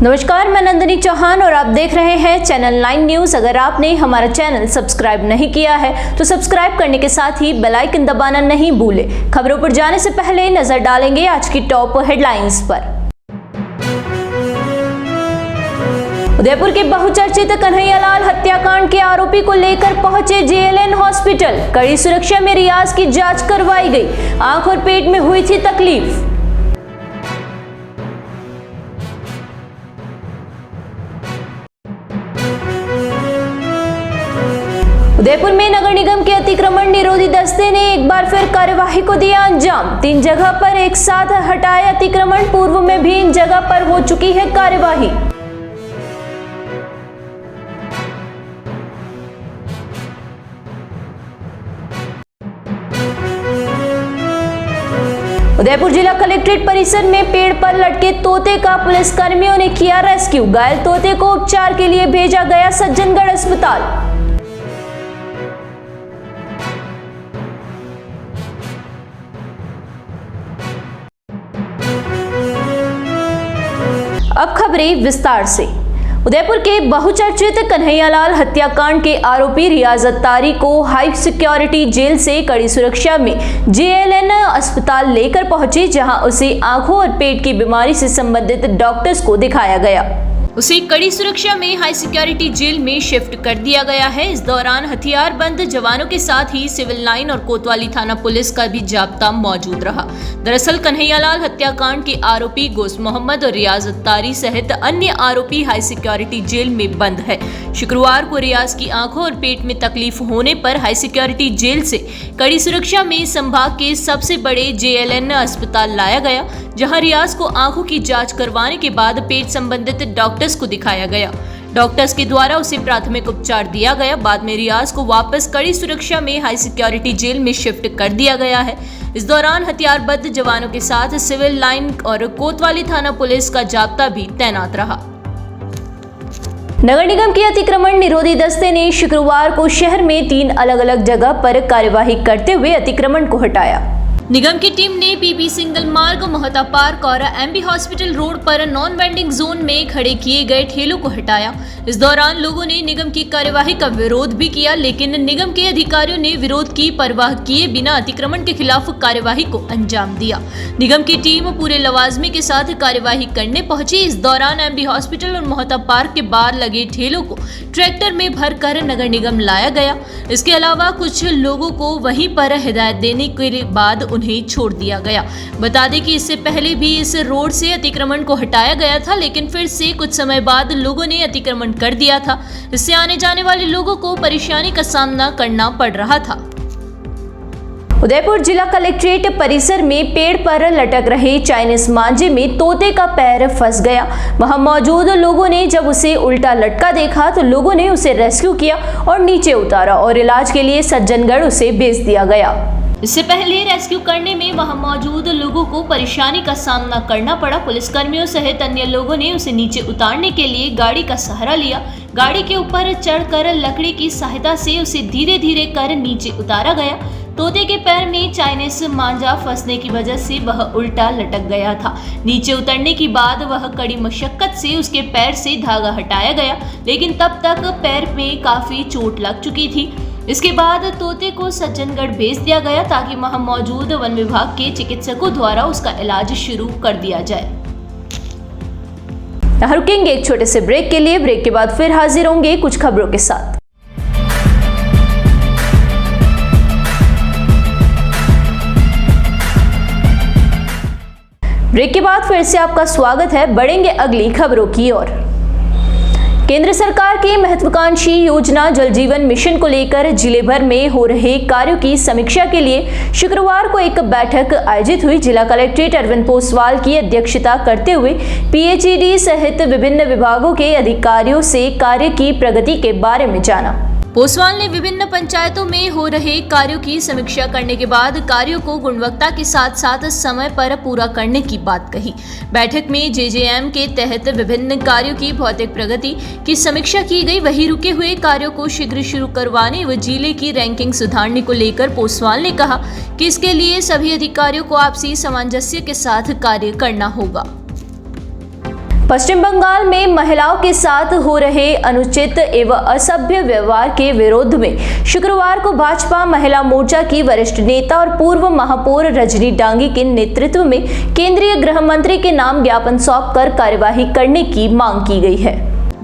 नमस्कार, मैं नंदिनी चौहान और आप देख रहे हैं चैनल 9 न्यूज। अगर आपने हमारा चैनल सब्सक्राइब नहीं किया है तो सब्सक्राइब करने के साथ ही बेल आइकन दबाना नहीं भूलें। खबरों पर जाने से पहले नजर डालेंगे आज की टॉप हेडलाइंस पर। उदयपुर के बहुचर्चित कन्हैयालाल हत्याकांड के आरोपी को लेकर पहुंचे जेएलएन हॉस्पिटल। कड़ी सुरक्षा में रियाज की जांच करवाई गई। आंख और पेट में हुई थी तकलीफ। उदयपुर में नगर निगम के अतिक्रमण निरोधी दस्ते ने एक बार फिर कार्यवाही को दिया अंजाम। 3 जगह पर एक साथ हटाए अतिक्रमण। पूर्व में भी इन जगह पर हो चुकी है कार्यवाही। उदयपुर जिला कलेक्ट्रेट परिसर में पेड़ पर लटके तोते का पुलिसकर्मियों ने किया रेस्क्यू। घायल तोते को उपचार के लिए भेजा गया सज्जनगढ़ अस्पताल। अब खबरें विस्तार से। उदयपुर के बहुचर्चित कन्हैयालाल हत्याकांड के आरोपी रियाज अत्तारी को हाई सिक्योरिटी जेल से कड़ी सुरक्षा में जेएलएन अस्पताल लेकर पहुंचे, जहां उसे आंखों और पेट की बीमारी से संबंधित डॉक्टर्स को दिखाया गया। उसे कड़ी सुरक्षा में हाई सिक्योरिटी जेल में शिफ्ट कर दिया गया है। इस दौरान हथियारबंद जवानों के साथ ही सिविल लाइन और कोतवाली थाना पुलिस का भी जाब्ता मौजूद रहा। दरअसल कन्हैयालाल हत्याकांड के आरोपी गोश मोहम्मद और रियाज अत्तारी सहित अन्य आरोपी हाई सिक्योरिटी जेल में बंद है। शुक्रवार को रियाज की आंखों और पेट में तकलीफ होने पर हाई सिक्योरिटी जेल से कड़ी सुरक्षा में संभाग के सबसे बड़े जेएलएन अस्पताल लाया गया, जहां रियाज को आंखों की जांच करवाने के बाद पेट संबंधित डॉक्टर्स को दिखाया गया। डॉक्टर्स के द्वारा उसे प्राथमिक उपचार दिया गया। बाद में रियाज को वापस कड़ी सुरक्षा में हाई सिक्योरिटी जेल में शिफ्ट कर दिया गया है। इस दौरान हथियारबंद जवानों के साथ सिविल लाइन और कोतवाली थाना पुलिस का जाब्ता भी तैनात रहा। नगर निगम के अतिक्रमण निरोधी दस्ते ने शुक्रवार को शहर में 3 अलग अलग जगह पर कार्यवाही करते हुए अतिक्रमण को हटाया। निगम की टीम ने पीपी सिंगल मार्ग, मोहता पार्क और एमबी हॉस्पिटल रोड पर नॉन वेंडिंग जोन में खड़े किए गए ठेलों को हटाया। इस दौरान लोगों ने निगम की कार्यवाही का विरोध भी किया, लेकिन निगम के अधिकारियों ने विरोध की परवाह किए बिना अतिक्रमण के खिलाफ कार्यवाही को अंजाम दिया। निगम की टीम पूरे लवाजमे के साथ कार्यवाही करने पहुंची। इस दौरान एमबी हॉस्पिटल और मोहता पार्क के बाहर लगे ठेलों को ट्रैक्टर में भरकर नगर निगम लाया गया। इसके अलावा कुछ लोगों को वहीं पर हिदायत देने के बाद उन्हें छोड़ दिया गया। बता दें कि इससे पहले भी इस रोड से अतिक्रमण को हटाया गया था, लेकिन फिर से कुछ समय बाद लोगों ने अतिक्रमण कर दिया था। इससे आने जाने वाले लोगों को परेशानी का सामना करना पड़ रहा था। उदयपुर जिला कलेक्ट्रेट परिसर में पेड़ पर लटक रहे चाइनीज मांझे में तोते का पैर फंस गया। वहां मौजूद लोगों ने जब उसे उल्टा लटका देखा तो लोगों ने उसे रेस्क्यू किया और नीचे उतारा और इलाज के लिए सज्जनगढ़ उसे भेज दिया गया। इससे पहले रेस्क्यू करने में वहां मौजूद लोगों को परेशानी का सामना करना पड़ा। पुलिसकर्मियों सहित अन्य लोगों ने उसे नीचे उतारने के लिए गाड़ी का सहारा लिया। गाड़ी के ऊपर चढ़कर लकड़ी की सहायता से उसे धीरे धीरे कर नीचे उतारा गया। तोते के पैर में चाइनीज मांझा फंसने की वजह से वह उल्टा लटक गया था। नीचे उतरने के बाद वह कड़ी मशक्कत से उसके पैर से धागा हटाया गया, लेकिन तब तक पैर में काफी चोट लग चुकी थी। इसके बाद तोते को सज्जनगढ़ भेज दिया गया ताकि वहां मौजूद वन विभाग के चिकित्सकों द्वारा उसका इलाज शुरू कर दिया जाए। रुकेंगे एक छोटे से ब्रेक के लिए। ब्रेक के बाद फिर हाजिर होंगे कुछ खबरों के साथ। ब्रेक के बाद फिर से आपका स्वागत है। बढ़ेंगे अगली खबरों की ओर। केंद्र सरकार की महत्वाकांक्षी योजना जल जीवन मिशन को लेकर जिले भर में हो रहे कार्यों की समीक्षा के लिए शुक्रवार को एक बैठक आयोजित हुई। जिला कलेक्ट्रेट अरविंद पोसवाल की अध्यक्षता करते हुए पीएचईडी सहित विभिन्न विभागों के अधिकारियों से कार्य की प्रगति के बारे में जाना। पोसवाल ने विभिन्न पंचायतों में हो रहे कार्यों की समीक्षा करने के बाद कार्यों को गुणवत्ता के साथ साथ समय पर पूरा करने की बात कही। बैठक में जेजेएम के तहत विभिन्न कार्यों की भौतिक प्रगति की समीक्षा की गई। वहीं रुके हुए कार्यों को शीघ्र शुरू करवाने व जिले की रैंकिंग सुधारने को लेकर पोसवाल ने कहा कि इसके लिए सभी अधिकारियों को आपसी सामंजस्य के साथ कार्य करना होगा। पश्चिम बंगाल में महिलाओं के साथ हो रहे अनुचित एवं असभ्य व्यवहार के विरोध में शुक्रवार को भाजपा महिला मोर्चा की वरिष्ठ नेता और पूर्व महापौर रजनी डांगी के नेतृत्व में केंद्रीय गृह मंत्री के नाम ज्ञापन सौंपकर कार्यवाही करने की मांग की गई है।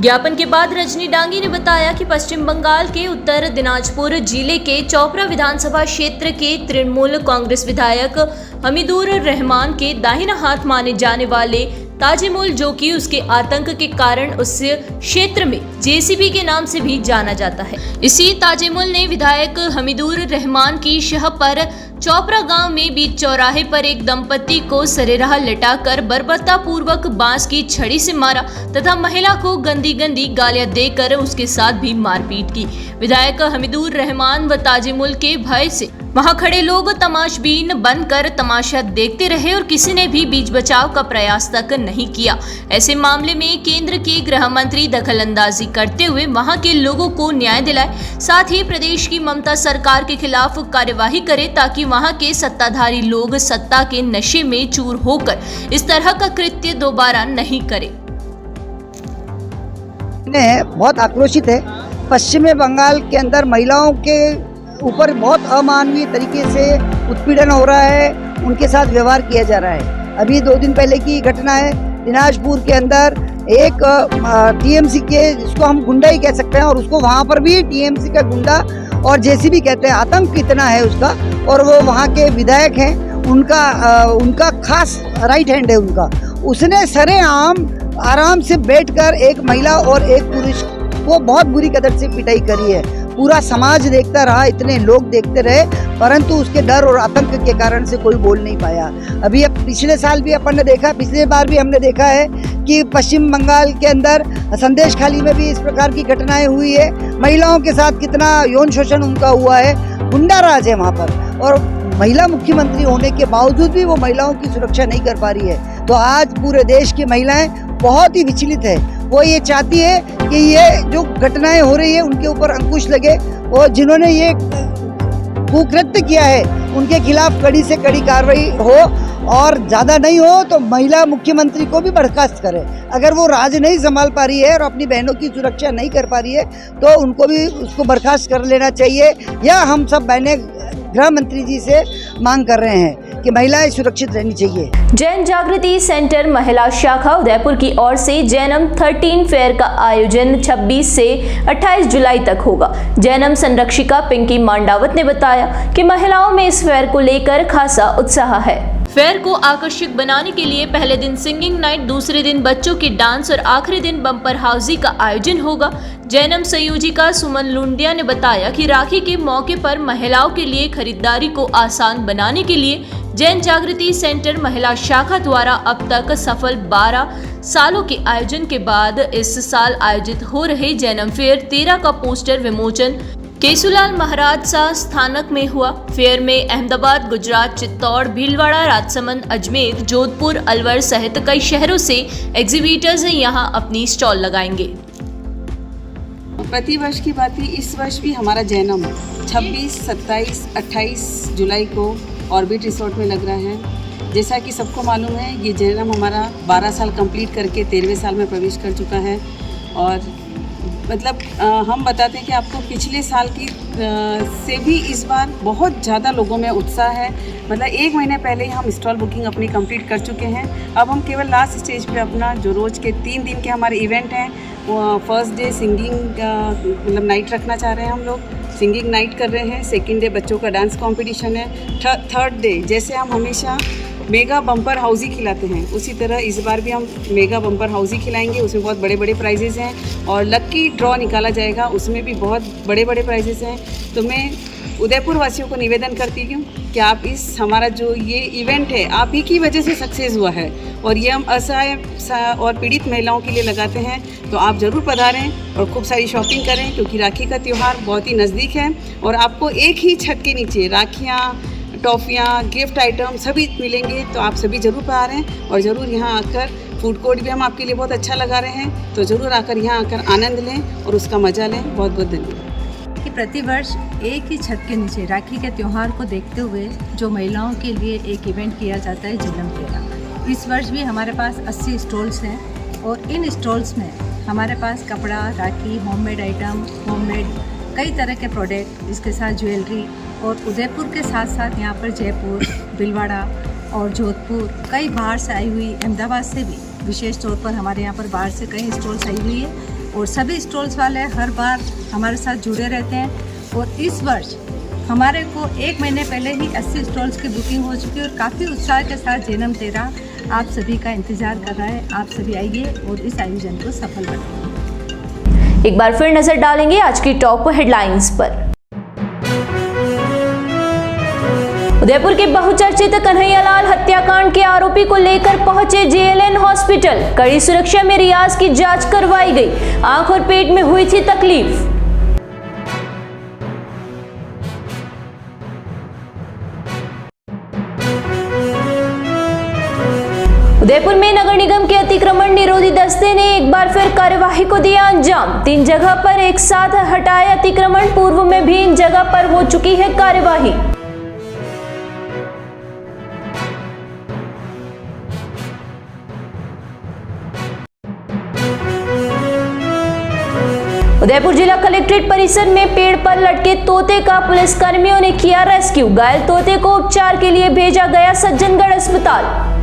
ज्ञापन के बाद रजनी डांगी ने बताया कि पश्चिम बंगाल के उत्तर दिनाजपुर जिले के चोपड़ा विधानसभा क्षेत्र के तृणमूल कांग्रेस विधायक हमीदुर रहमान के दाहिना हाथ माने जाने वाले ताजेमुल, जो कि उसके आतंक के कारण उस क्षेत्र में जेसीबी के नाम से भी जाना जाता है। इसी ताजेमुल ने विधायक हमीदुर रहमान की शह पर चोपड़ा गांव में बीच चौराहे पर एक दंपति को सरेराह लटाकर बर्बरता पूर्वक बांस की छड़ी से मारा तथा महिला को गंदी गंदी गालियां देकर उसके साथ भी मारपीट की। विधायक हमीदुर रहमान व ताजेमुल के भय से वहां खड़े लोग तमाशबीन बनकर तमाशा देखते रहे और किसी ने भी बीच बचाव का प्रयास तक नहीं किया। ऐसे मामले में केंद्र के गृह मंत्री दखलंदाजी करते हुए वहां के लोगों को न्याय दिलाए, साथ ही प्रदेश की ममता सरकार के खिलाफ कार्यवाही करे ताकि वहां के सत्ताधारी लोग सत्ता के नशे में चूर होकर इस तरह का कृत्य दोबारा नहीं करे। बहुत आक्रोशित है। पश्चिमी बंगाल के अंदर महिलाओं के ऊपर बहुत अमानवीय तरीके से उत्पीड़न हो रहा है, उनके साथ व्यवहार किया जा रहा है। अभी 2 दिन पहले की घटना है, दिनाजपुर के अंदर एक टीएमसी के, जिसको हम गुंडा ही कह सकते हैं, और उसको वहाँ पर भी टीएमसी का गुंडा और जेसीबी कहते हैं, आतंक कितना है उसका, और वो वहाँ के विधायक हैं, उनका खास राइट हैंड है उनका। उसने सरेआम आराम से बैठकर एक महिला और एक पुरुष को बहुत बुरी कदर से पिटाई करी है। पूरा समाज देखता रहा, इतने लोग देखते रहे, परंतु उसके डर और आतंक के कारण से कोई बोल नहीं पाया। अभी अब पिछले साल भी अपन ने देखा, पिछले बार भी हमने देखा है कि पश्चिम बंगाल के अंदर संदेश खाली में भी इस प्रकार की घटनाएं हुई है। महिलाओं के साथ कितना यौन शोषण उनका हुआ है, गुंडा राज है वहाँ पर, और महिला मुख्यमंत्री होने के बावजूद भी वो महिलाओं की सुरक्षा नहीं कर पा रही है। तो आज पूरे देश की महिलाएं बहुत ही विचलित है। वो ये चाहती है कि ये जो घटनाएं हो रही है उनके ऊपर अंकुश लगे, और जिन्होंने ये कुकृत्य किया है उनके खिलाफ कड़ी से कड़ी कार्रवाई हो, और ज़्यादा नहीं हो तो महिला मुख्यमंत्री को भी बर्खास्त करे। अगर वो राज नहीं संभाल पा रही है और अपनी बहनों की सुरक्षा नहीं कर पा रही है तो उनको भी उसको बर्खास्त कर लेना चाहिए, या हम सब बहनें गृह मंत्री जी से मांग कर रहे हैं कि महिलाएं सुरक्षित रहनी चाहिए। जैन जागृति सेंटर महिला शाखा उदयपुर की ओर से जैनम 13 फेयर का आयोजन 26 से 28 जुलाई तक होगा। जैनम संरक्षिका पिंकी मांडावत ने बताया कि महिलाओं में इस फेयर को लेकर खासा उत्साह है। फेयर को आकर्षक बनाने के लिए पहले दिन सिंगिंग नाइट, दूसरे दिन बच्चों की डांस और आखिरी दिन बम्पर हाउसी का आयोजन होगा। जैनम संयोजिका सुमन लुंडिया ने बताया कि राखी के मौके पर महिलाओं के लिए खरीदारी को आसान बनाने के लिए जैन जागृति सेंटर महिला शाखा द्वारा अब तक सफल 12 सालों के आयोजन के बाद इस साल आयोजित हो रहे जैनम फेयर 13 का पोस्टर विमोचन केशुलाल महाराज सा स्थानक में हुआ। फेयर में अहमदाबाद, गुजरात, चित्तौड़, भीलवाड़ा, राजसमंद, अजमेर, जोधपुर, अलवर सहित कई शहरों से एग्जीबिटर्स यहाँ अपनी स्टॉल लगाएंगे। प्रति वर्ष की बात ही इस वर्ष भी हमारा जैनम 26, 27, 28 जुलाई को ऑर्बिट रिसोर्ट में लग रहा है। जैसा कि सबको मालूम है, ये जैनम हमारा 12 साल कंप्लीट करके 13वें साल में प्रवेश कर चुका है। और मतलब हम बताते हैं कि आपको पिछले साल की से भी इस बार बहुत ज़्यादा लोगों में उत्साह है। मतलब 1 महीने पहले ही हम स्टॉल बुकिंग अपनी कंप्लीट कर चुके हैं। अब हम केवल लास्ट स्टेज पे अपना जो रोज़ के 3 दिन के हमारे इवेंट हैं, वो फर्स्ट डे सिंगिंग मतलब नाइट रखना चाह रहे हैं। हम लोग सिंगिंग नाइट कर रहे हैं। सेकेंड डे बच्चों का डांस कॉम्पिटिशन है। थर्ड डे जैसे हम हमेशा मेगा बम्पर हाउसी खिलाते हैं, उसी तरह इस बार भी हम मेगा बम्पर हाउसी खिलाएंगे। उसमें बहुत बड़े बड़े प्राइजेज़ हैं और लक्की ड्रॉ निकाला जाएगा, उसमें भी बहुत बड़े बड़े प्राइजेज़ हैं। तो मैं उदयपुर वासियों को निवेदन करती हूँ कि आप इस हमारा जो ये इवेंट है आप ही की वजह से सक्सेस हुआ है, और ये हम असहाय और पीड़ित महिलाओं के लिए लगाते हैं। तो आप ज़रूर पधारें और खूब सारी शॉपिंग करें, क्योंकि राखी का त्यौहार बहुत ही नज़दीक है और आपको एक ही छत के नीचे राखियाँ, टॉफ़ियाँ, गिफ्ट आइटम सभी मिलेंगे। तो आप सभी ज़रूर पधारें और ज़रूर यहाँ आकर, फूड कोर्ट भी हम आपके लिए बहुत अच्छा लगा रहे हैं, तो ज़रूर आकर यहाँ आकर आनंद लें और उसका मज़ा लें। बहुत बहुत धन्यवाद। कि प्रतिवर्ष एक ही छत के नीचे राखी के त्यौहार को देखते हुए जो महिलाओं के लिए एक इवेंट किया जाता है जन्म फेरा, इस वर्ष भी हमारे पास 80 स्टॉल्स हैं और इन स्टॉल्स में हमारे पास कपड़ा, राखी, होममेड आइटम, होममेड कई तरह के प्रोडक्ट, इसके साथ ज्वेलरी, और उदयपुर के साथ साथ यहाँ पर जयपुर, भीलवाड़ा और जोधपुर, कई बाहर से आई हुई, अहमदाबाद से भी विशेष तौर पर हमारे यहाँ पर बाहर से कई स्टॉल्स आई हुई है और सभी स्टॉल्स वाले हर बार हमारे साथ जुड़े रहते हैं। और इस वर्ष हमारे को 1 महीने पहले ही 80 स्टॉल्स की बुकिंग हो चुकी है और काफ़ी उत्साह के साथ जन्म तेरा आप सभी का इंतज़ार कर रहा है। आप सभी आइए और इस आयोजन को सफल बनाइए। एक बार फिर नजर डालेंगे आज की टॉप हेडलाइंस पर। उदयपुर के बहुचर्चित कन्हैयालाल हत्याकांड के आरोपी को लेकर पहुंचे जेएलएन हॉस्पिटल। कड़ी सुरक्षा में रियाज की जांच करवाई गई। आंख और पेट में हुई थी तकलीफ। उदयपुर में नगर निगम के अतिक्रमण निरोधी दस्ते ने एक बार फिर कार्यवाही को दिया अंजाम। 3 जगह पर एक साथ हटाए अतिक्रमण। पूर्व में भी इन जगह पर हो चुकी है कार्यवाही। उदयपुर जिला कलेक्ट्रेट परिसर में पेड़ पर लटके तोते का पुलिसकर्मियों ने किया रेस्क्यू। घायल तोते को उपचार के लिए भेजा गया सज्जनगढ़ अस्पताल।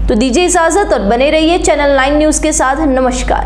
तो दीजिए इजाजत और बने रहिए चैनल 9 न्यूज के साथ। नमस्कार।